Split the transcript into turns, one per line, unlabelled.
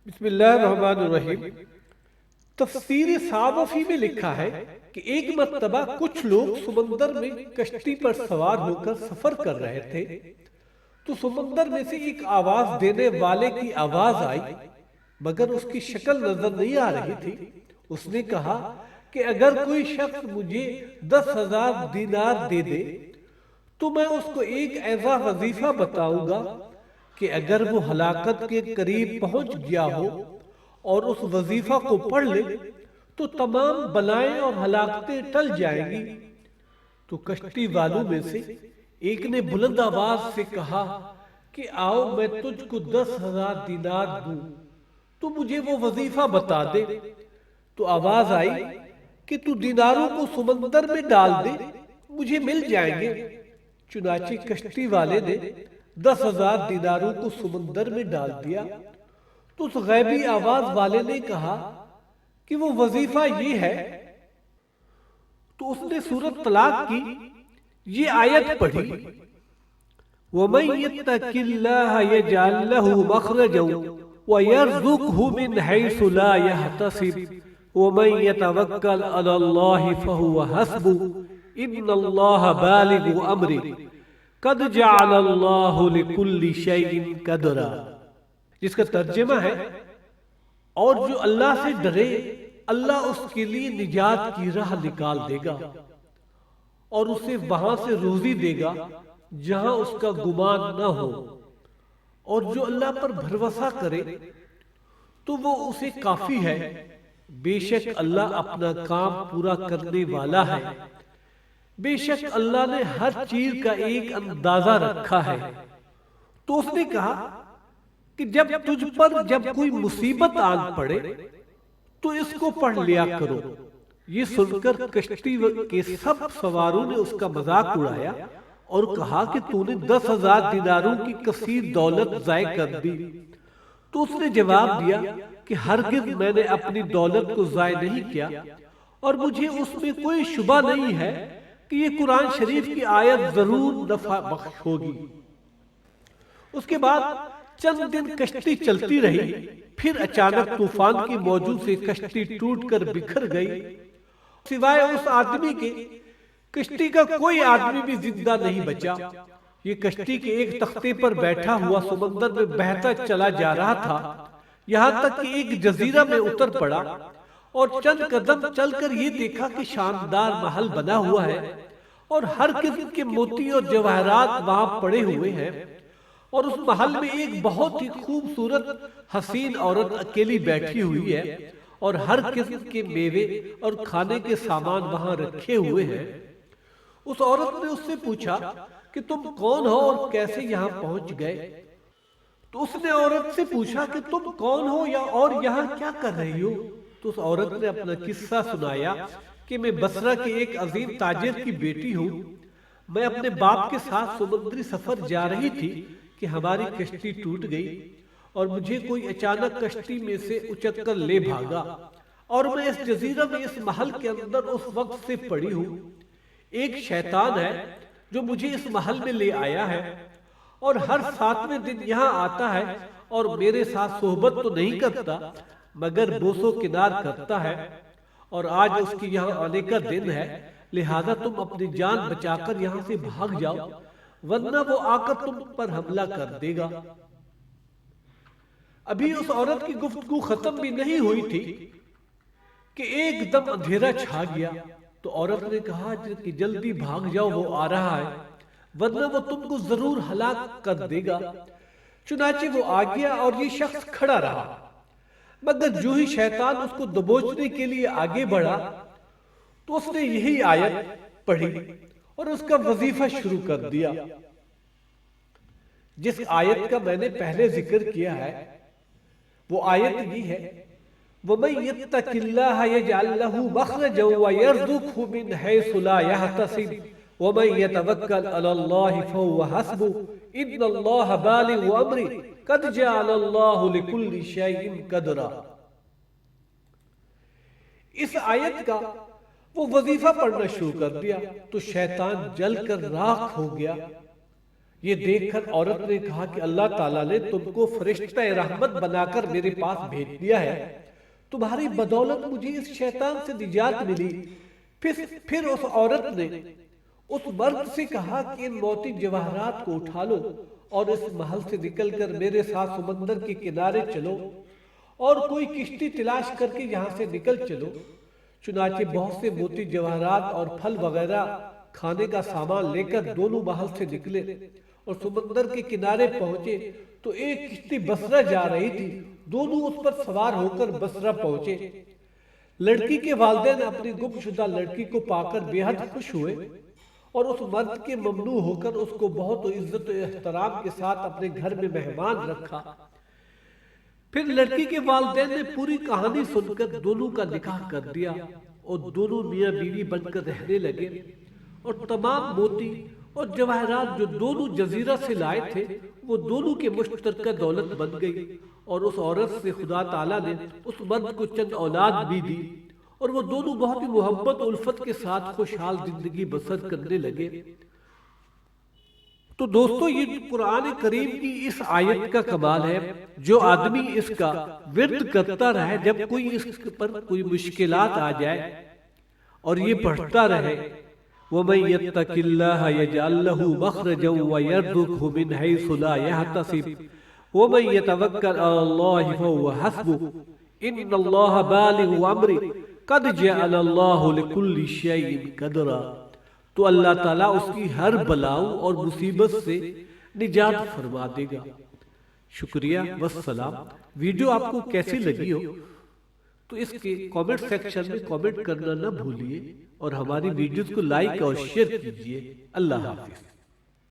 بسم اللہ الرحمن الرحیم۔ تفسیر صافی میں لکھا ہے کہ ایک مرتبہ کچھ لوگ سمندر میں کشتی پر سوار ہو کر سفر کر رہے تھے تو سمندر میں سے ایک آواز دینے والے کی آواز آئی، مگر اس کی شکل نظر نہیں آ رہی تھی۔ اس نے کہا کہ اگر کوئی شخص مجھے 10,000 دینار دے دے تو میں اس کو ایک ایسا وظیفہ بتاؤں گا کہ اگر وہ ہلاکت کے قریب پہنچ گیا ہو اور اس وظیفہ کو پڑھ لے تو تمام بلائیں اور ہلاکتیں ٹل جائیں گی۔ تو کشتی والوں میں سے ایک نے بلند آواز سے کہا کہ آؤ میں تجھ کو 10,000 دینار دوں، تو مجھے وہ وظیفہ بتا دے۔ تو آواز آئی کہ تو دیناروں کو سمندر میں ڈال دے، مجھے مل جائیں گے۔ چنانچہ کشتی والے نے 10,000 دیناروں کو سمندر میں ڈال دیا۔ تو اس غیبی آواز والے نے کہا کہ وہ وظیفہ یہ ہے۔ تو اس نے سورۃ طلاق کی یہ آیت پڑھی، وَمَن يَتَّقِ اللَّهَ يَجْعَل لَّهُ مَخْرَجًا وَيَرْزُقْهُ مِنْ حَيْثُ لَا يَحْتَسِبُ وَمَن يَتَوَكَّلْ عَلَى اللَّهِ فَهُوَ حَسْبُهُ إِنَّ اللَّهَ بَالِغُ أَمْرِهِ قَدْ جَعَلَ اللَّهُ لِكُلِّ شَيْءٍ قَدْرًا، جس کا ترجمہ ہے اور جو اللہ سے ڈرے اللہ اس کے لیے نجات کی راہ نکال دے گا اور اسے وہاں سے روزی دے گا جہاں اس کا گمان نہ ہو، اور جو اللہ پر بھروسہ کرے تو وہ اسے کافی ہے۔ بے شک اللہ اپنا کام پورا کرنے والا ہے، بے شک اللہ نے ہر چیز کا ایک اندازہ رکھا ہے۔ تو اس نے کہا کہ جب تجھ پر جب کوئی مصیبت آن پڑے تو اس کو پڑھ لیا کرو۔ یہ سن کر کشتی کے سب سواروں نے اس کا مذاق اڑایا اور کہا کہ تو نے 10,000 دیناروں کی کثیر دولت ضائع کر دی۔ تو اس نے جواب دیا کہ ہرگز میں نے اپنی دولت کو ضائع نہیں کیا، اور مجھے اس میں کوئی شبہ نہیں ہے کہ یہ قرآن شریف کی آیت ضرور نفع بخش ہوگی۔ اس کے بعد چند دن کشتی چلتی رہی، پھر اچانک طوفان کی موجوں سے کشتی ٹوٹ کر بکھر گئی۔ سوائے اس آدمی کے کشتی کا کوئی آدمی بھی زندہ نہیں بچا۔ یہ کشتی کے ایک تختے پر بیٹھا ہوا سمندر میں بہتا چلا جا رہا تھا، یہاں تک کہ ایک جزیرہ میں اتر پڑا اور چند قدم چل کر یہ دیکھا کہ شاندار محل بنا ہوا ہے اور ہر قسم کے موتی اور جواہرات وہاں پڑے ہوئے ہیں، اور اس محل میں ایک بہت ہی خوبصورت حسین عورت اکیلی بیٹھی ہوئی ہے، اور ہر قسم کے میوے اور کھانے کے سامان وہاں رکھے ہوئے ہیں۔ اس عورت نے اس سے پوچھا کہ تم کون ہو اور کیسے یہاں پہنچ گئے؟ تو اس نے عورت سے پوچھا کہ تم کون ہو اور یہاں کیا کر رہی ہو؟ تو اس عورت نے اپنا قصہ سنایا کہ میں بصرہ کے ایک عظیم تاجر کی بیٹی ہوں۔ میں اپنے باپ کے ساتھ سمندری سفر جا رہی تھی کہ ہماری کشتی ٹوٹ گئی اور مجھے کوئی اچانک کشتی میں سے اچک کر لے بھاگا، اور میں اس جزیرہ میں اس محل کے اندر اس وقت سے پڑی ہوں۔ ایک شیطان ہے جو مجھے اس محل میں لے آیا ہے اور ہر 7ویں دن یہاں آتا ہے اور میرے ساتھ صحبت تو نہیں کرتا مگر بوس و کنار کرتا ہے، اور آج اس کی یہاں آنے کا دن ہے، لہذا تم اپنی جان بچا کر یہاں سے بھاگ جاؤ، ورنہ وہ آ کر تم پر حملہ کر دے گا۔ ابھی اس عورت کی گفتگو ختم بھی نہیں ہوئی تھی کہ ایک دم اندھیرا چھا گیا۔ تو عورت نے کہا کہ جلدی بھاگ جاؤ، وہ آ رہا ہے، ورنہ وہ تم کو ضرور ہلاک کر دے گا۔ چنانچہ وہ آ گیا اور یہ شخص کھڑا رہا، مگر جو ہی شیطان اس کو دبوچنے کے لیے آگے بڑھا تو اس نے یہی آیت پڑھی اور اس کا وظیفہ شروع کر دیا، جس آیت کا میں نے پہلے ذکر کیا ہے۔ وہ آیت یہ ہے، وَمَن يَتَّقِ اللَّهَ يَجْعَل لَّهُ مَخْرَجًا وَيَرْزُقْهُ مِنْ حَيْثُ لَا يَحْتَسِبُ وَمَن يَتَوَكَّلْ عَلَى اللَّهِ فَهُوَ حَسْبُهُ إِنَّ اللَّهَ بَالِغُ أَمْرِهِ قَدْ جَعَلَ اللَّهُ لِكُلِّ شَيْءٍ قَدْرًا۔ اس آیت کا وہ وظیفہ پڑھنا شروع کر دیا تو شیطان جل کر راکھ ہو گیا۔ یہ دیکھ کر عورت نے کہا کہ اللہ تعالیٰ نے تم کو فرشتہ رحمت بنا کر میرے پاس بھیج دیا ہے، تمہاری بدولت مجھے اس شیطان سے نجات ملی۔ پھر اس عورت نے اس مرد سے کہا کہ ان موتی جواہرات کو اٹھا لو اور اس محل سے نکل کر میرے ساتھ سمندر کے کنارے چلو اور کوئی کشتی تلاش کر کے یہاں سے نکل چلو۔ چنانچہ بہت سے موتی جواہرات اور پھل وغیرہ کھانے کا سامان لے کر دونوں محل سے نکلے اور سمندر کے کنارے پہنچے تو ایک کشتی بصرہ جا رہی تھی، دونوں اس پر سوار ہو کر بصرہ پہنچے۔ لڑکی کے والدین اپنی گم شدہ لڑکی کو پا کر بے حد خوش ہوئے اور اس مرد کے ممنوع ہو کر اس کو بہت عزت و احترام کے ساتھ اپنے گھر میں مہمان رکھا۔ پھر لڑکی کے والدین نے پوری کہانی سن کر دونوں کا نکاح کر دیا اور دونوں میاں بیوی بن کر رہنے لگے، اور تمام موتی اور جواہرات جو دونوں جزیرہ سے لائے تھے وہ دونوں کے مشترکہ دولت بن گئی، اور اس عورت سے خدا تعالیٰ نے اس مرد کو چند اولاد بھی دی، اور وہ دونوں بہت ہی محبت و الفت کے ساتھ خوشحال زندگی بسر کرنے لگے۔ تو دوستو یہ قرآن کریم کی اس آیت کا کمال ہے، جو آدمی اس کا ورد کرتا رہے، جب کوئی اس پر کوئی مشکلات آ جائے اور یہ پڑھتا رہے، وَمَن يَتَّقِ اللَّهَ يَجْعَل لَّهُ مَخْرَجًا وَيَرْزُقْهُ مِنْ حَيْثُ لَا يَحْتَسِبُ وَمَن يَتَوَكَّلْ عَلَى اللَّهِ فَهُوَ حَسْبُهُ إِنَّ اللَّهَ بَالِغُ أَمْرِهِ قَدْ جَعَلَ اللَّهُ لِكُلِّ شَيْءٍ قَدْرًا۔ تو اللہ تعالیٰ اس کی ہر بلاؤں اور مصیبت سے نجات فرما دے گا۔ شکریہ والسلام۔ ویڈیو آپ کو کیسی لگی ہو تو اس کے کامنٹ سیکشن میں کامنٹ کرنا نہ بھولیے، اور ہماری ویڈیوز کو لائک اور شیئر کیجیے۔ اللہ حافظ۔